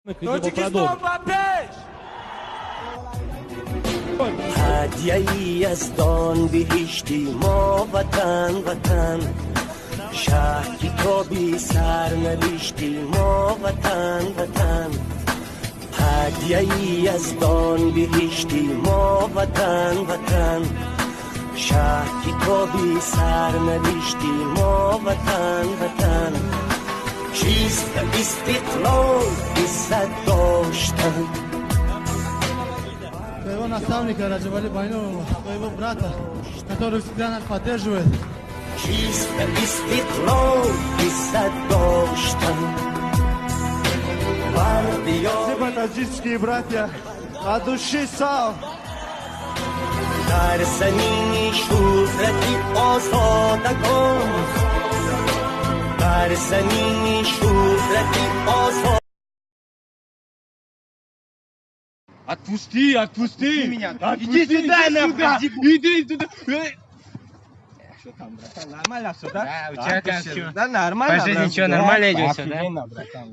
تاجیکستان و پیش هدیه‌ای از دان بهشتی ما وطن وطن شهری تو بی سر نوشتی ما وطن وطن هدیه‌ای از دان بهشتی ما وطن وطن شهری تو بی سر نوشتی ما وطن وطن چیست استقلال عزت داشتن Его наставника Раджабали Байнова, своего брата, который всегда нас поддерживает. چیست استقلال عزت داشتن Спасибо, таджикские братья, от души сал. در زمین شهرتی آزادگان در زمین شهرتی آزاد Отпусти, отпусти меня. Отпусти, Иди сюда, нахуй. Иди сюда. Что там, братан, нормально все, да? Да, у тебя как всё? Да, нормально. По жизни брат. что, нормально идёт всё, да? Офигенно, братан.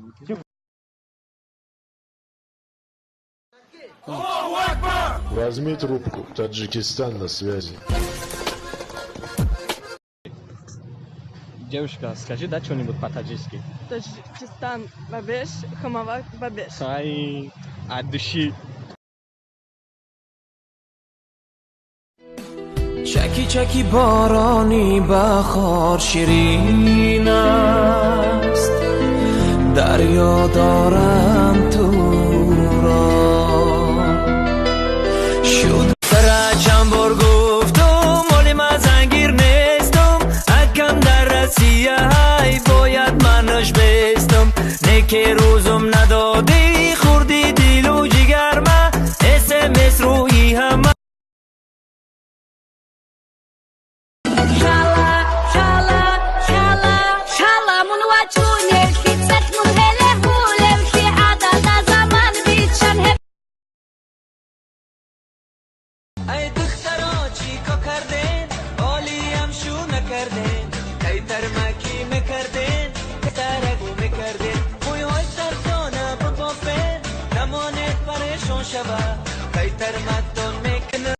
Возьми трубку, Таджикистан на связи. Девушка, скажи, да, что-нибудь по-таджикски? Таджикистан бабеш, хамавак бабеш. Ай, от души. چکی چکی بارانی بخار شیرین است دریا دارم تو را شد در چند بار گفتم مالی من زنگیر نیستم اکم در رسیه های باید منش بستم نکه روزم ندادی خوردی دیل و جگر من اسمس روی همه ای دخترا چی کا کردین عالی هم شو نکردین ای ترمکی میکردین ترگو میکردین خوی های ترسانه ببافین نمانید پریشون شبه ای ترمتون میکنه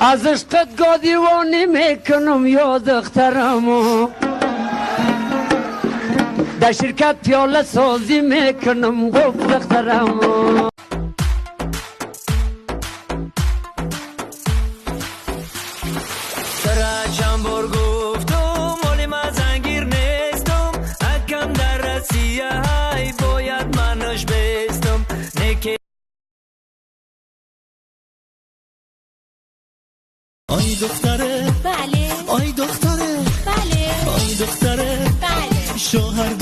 از عشقت گادیوانی میکنم یا دخترمو در شرکت پیاله سازی میکنم گفت دخترمو سر چند بار گفتم مالی من زنگیر نیستم اکم در رسیه های باید منش بستم نکه آی دختره بله آی دختره بله آی دختره بله شوهر